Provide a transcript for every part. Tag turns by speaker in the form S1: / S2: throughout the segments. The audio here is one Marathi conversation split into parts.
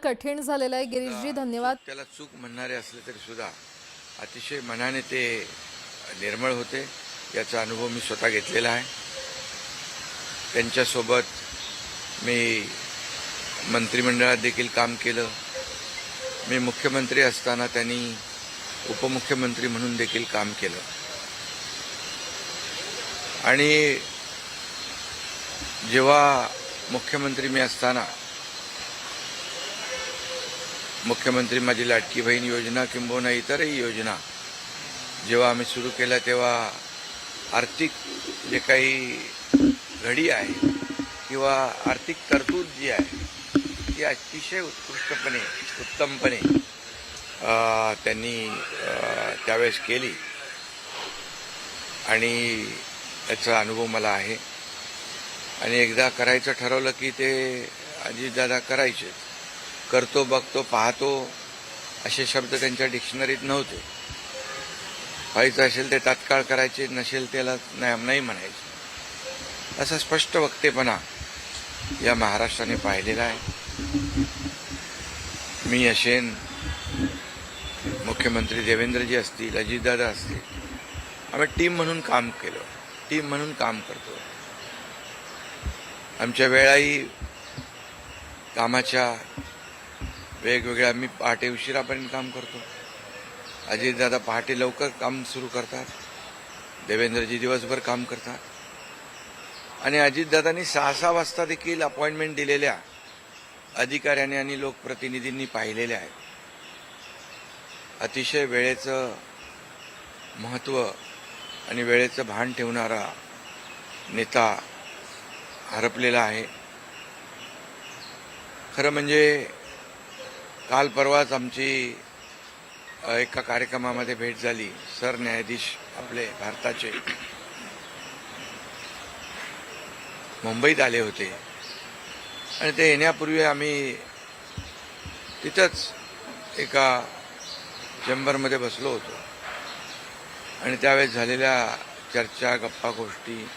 S1: कठीण झालेलं आहे. गिरीशजी धन्यवाद.
S2: त्याला चूक म्हणणारे असले तरी सुद्धा अतिशय मनाने ते निर्मळ होते. याचा अनुभव मी स्वतः घेतलेला आहे. त्यांच्यासोबत मी मंत्रिमंडळात देखील काम केलं. मी मुख्यमंत्री असताना त्यांनी उपमुख्यमंत्री म्हणून देखील काम केलं आणि जेव्हा मुख्यमंत्री मी असताना मुख्यमंत्री माझी लाडकी बहीण योजना किंबहुना इतरही योजना जेव्हा आम्ही सुरू केल्या तेव्हा आर्थिक जे काही घडी आहे किंवा आर्थिक तरतूद जी आहे ती अतिशय उत्तमपणे त्यांनी त्यावेळेस केली आणि याचा अनुभव मला आहे. आणि एकदा करायचं ठरवलं की ते अजितदादा करायचे. करतो, बघतो, पाहतो असे शब्द त्यांच्या डिक्शनरीत नव्हते. व्हायचं असेल ते तात्काळ करायचे, नसेल त्याला नाही म्हणायचे. असा स्पष्ट वक्तेपणा या महाराष्ट्राने पाहिलेला आहे. मी असेन, मुख्यमंत्री देवेंद्रजी असतील, अजितदादा असतील, आम्ही टीम म्हणून काम केलं, टीम म्हणून काम करतो. आमच्या वेळाही कामाच्या वेगवेगळ्या, मी पहाटे उशिरापर्यंत काम करतो, अजितदादा पहाटे लवकर काम सुरू करतात, देवेंद्रजी दिवसभर काम करतात. आणि अजितदादांनी 6-6 वाजता देखील अपॉइंटमेंट दिलेल्या अधिकाऱ्यांनी आणि लोकप्रतिनिधींनी पाहिलेल्या आहेत. अतिशय वेळेचं महत्त्व आणि वेळेचं भान ठेवणारा नेता हरपलेला आहे. खरं म्हणजे काल परवाच आमची एका कार्यक्रमामध्ये भेट झाली. सरन्यायाधीश आपले भारताचे मुंबईत आले होते आणि ते येण्यापूर्वी आम्ही तिथंच एका चेंबरमध्ये बसलो होतो आणि त्यावेळेस झालेल्या चर्चा, गप्पा गोष्टी,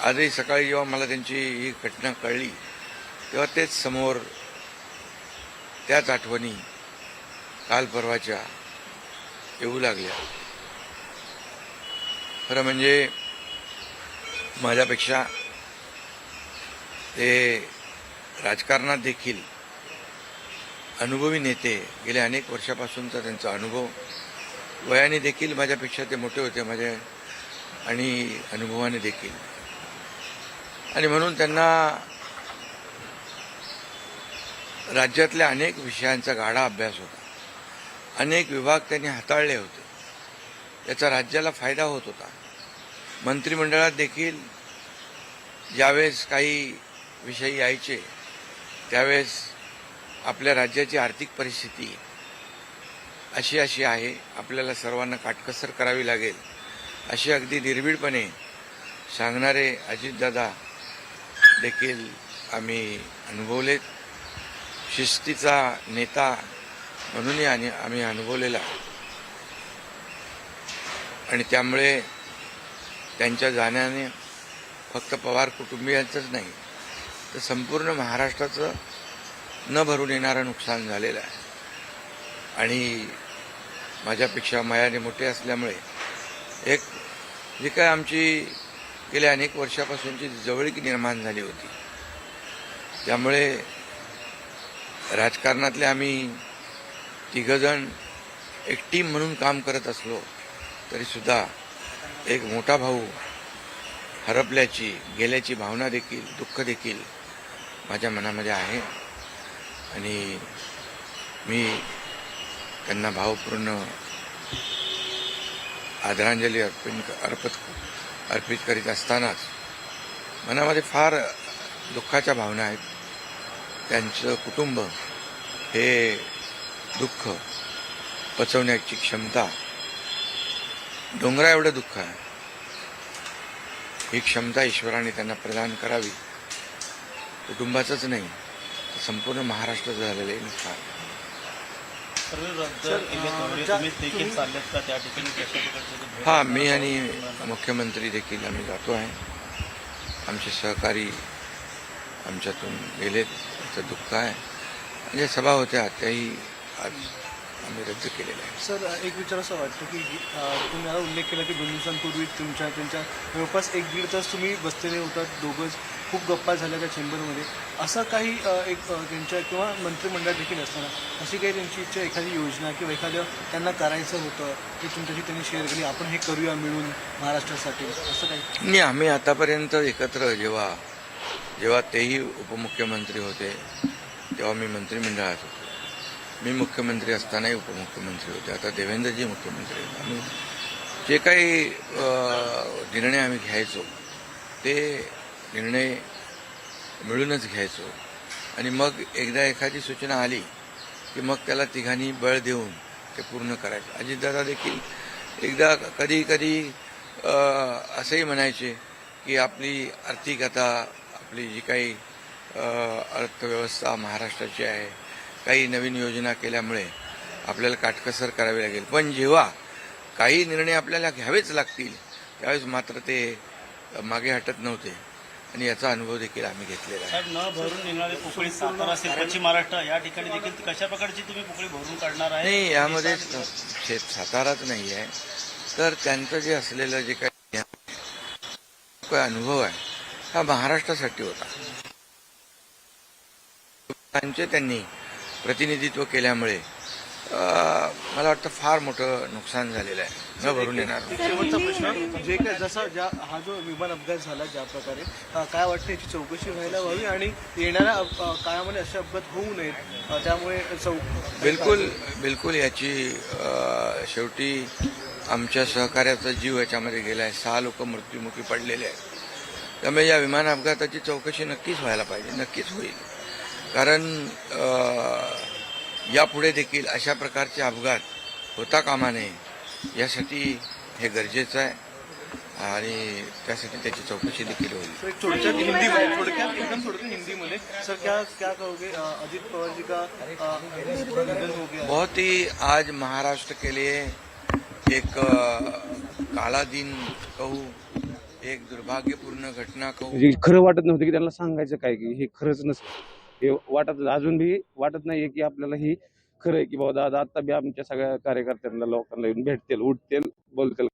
S2: आजही सकाळी जेव्हा मला त्यांची ही घटना कळली तेव्हा तेच समोर त्याच आठवणी काल परवाच्या येऊ लागल्या. खरं म्हणजे माझ्यापेक्षा ते राजकारणात देखील अनुभवी नेते, गेल्या अनेक वर्षापासूनचा त्यांचा अनुभव, वयाने देखील माझ्यापेक्षा ते मोठे होते माझ्या आणि अनुभवाने देखील. आणि म्हणून त्यांना राज्यातल्या अनेक विषयांचा गाढा अभ्यास होता. अनेक विभाग त्यांनी हाताळले होते. याचा राज्याला फायदा होत होता. मंत्रिमंडळात देखील ज्यावेळेस काही विषय यायचे त्यावेळेस आपल्या राज्याची आर्थिक परिस्थिती अशी आहे, आपल्याला सर्वांना काटकसर करावी लागेल, अशी अगदी निर्भीडपणे सांगणारे अजितदादा देखील आम्ही अनुभवलेत. शिस्तीचा नेता म्हणूनही आम्ही अनुभवलेला आणि त्यामुळे त्यांच्या जाण्याने फक्त पवार कुटुंबियांचंच नाही तर संपूर्ण महाराष्ट्राचं न भरून येणारं नुकसान झालेलं आहे. आणि माझ्यापेक्षा वयाने मोठे असल्यामुळे एक जी काय आमची गेल्या अनेक वर्षापासूनची जवळीक निर्माण झाली होती, त्यामुळे राजकारणातले आम्ही तिघजण एक टीम म्हणून काम करत असलो तरीसुद्धा एक मोठा भाऊ हरपल्याची, गेल्याची भावना देखील, दुःख देखील माझ्या मनामध्ये आहे. आणि मी त्यांना भावपूर्ण आदरांजली अर्पित करीत असतानाच मनामध्ये फार दुःखाच्या भावना आहेत. त्यांचं कुटुंब हे दुःख पचवण्याची क्षमता, डोंगरा एवढं दुःख आहे, ही क्षमता ईश्वराने त्यांना प्रदान करावी. कुटुंबाचंच नाही तर संपूर्ण महाराष्ट्राचं झालेलं आहे नुकसान. हां, मी आणि मुख्यमंत्री देखील आम्ही जातो आहे. आमचे सहकारी आमच्यातून गेलेत, त्याचं दुःख आहे. ज्या सभा होत्या त्याही आज आम्ही रद्द केलेल्या आहेत.
S3: सर, एक विचार असं वाटतं की तुम्ही आता उल्लेख केला की 2 दिवसांपूर्वी त्यांच्या जवळपास 1-1.5 तास तुम्ही बसलेले होतात दोघंच, खूप गप्पा झाल्या त्या चेंबरमध्ये. असं काही त्यांच्या किंवा मंत्रिमंडळात देखील असताना अशी काही त्यांची इच्छा, एखादी योजना किंवा एखादं त्यांना करायचं होतं की तुमच्याशी त्यांनी शेअर केली, आपण हे करूया मिळून महाराष्ट्रासाठी, असं काही?
S2: नाही, आम्ही आतापर्यंत एकत्र जेव्हा तेही उपमुख्यमंत्री होते तेव्हा मी मंत्रिमंडळात होतो. मी मुख्यमंत्री असतानाही उपमुख्यमंत्री होते. आता देवेंद्रजी मुख्यमंत्री आहेत. आम्ही जे काही निर्णय आम्ही घ्यायचो ते निर्णय मिळूनच घ्यायचो आणि मग एकदा एखादी सूचना आली की मग त्याला तिघांनी बळ देऊन ते पूर्ण करायचं. अजितदादा देखील एकदा कधी असंही म्हणायचे की आपली आर्थिकता, आपली जी काही अर्थव्यवस्था महाराष्ट्राची आहे, काही नवीन योजना केल्यामुळे आपल्याला काटकसर करावी लागेल, पण जेव्हा काही निर्णय आपल्याला घ्यावेच लागतील त्यावेळेस मात्र ते मागे हटत नव्हते आणि याचा अनुभव देखील आम्ही घेतलेला आहे.
S4: साहेब, न भरून निघणारे पोकळी सातारा असेल, पश्चिम महाराष्ट्र या ठिकाणी देखील कशा प्रकारची तुम्ही पोकळी भरून काढणार आहे?
S2: नाही, यामध्ये साताराच नाही आहे, तर त्यांचं जे असलेलं जे काही अनुभव आहे हा महाराष्ट्रासाठी होता. त्यांनी प्रतिनिधित्व केल्यामुळे मला वाटतं फार मोठं नुकसान झालेलं आहे. न भरून येणार.
S3: शेवटचा प्रश्न, जे काय जसा हा जो विमान अपघात झाला ज्या प्रकारे, काय वाटतं याची चौकशी व्हायला हवी आणि येणाऱ्या काळामध्ये असे अपघात होऊ नयेत, त्यामुळे
S2: बिलकुल याची शेवटी आमच्या सहकार्याचा जीव याच्यामध्ये गेला आहे. 6 लोक मृत्युमुखी पडलेले आहेत. त्यामुळे या विमान अपघाताची चौकशी नक्कीच व्हायला पाहिजे, नक्कीच होईल. कारण यापुढे देखील अशा प्रकारचे अपघात होता कामा नये यासाठी हे गरजेचं आहे आणि त्यासाठी त्याची चौकशी देखील होईल.
S3: थोडक्यात हिंदीमध्ये सर, क्या कहोगे? अजित पवार जी का निधन हो गया.
S2: बहुत ही आज महाराष्ट्र के लिए एक काला दिन कहूँ, एक दुर्भाग्यपूर्ण घटना कहूँ.
S5: म्हणजे खरं वाटत नव्हतं की त्यांना सांगायचं काय की हे खरंच नसतं. हे अजून बी वाटत नाहीये की आपल्याला ही खरं आहे की बाबा दादा आता बी आमच्या सगळ्या कार्यकर्त्यांना लोकांना येऊन भेटतील, उठतील, बोलतील.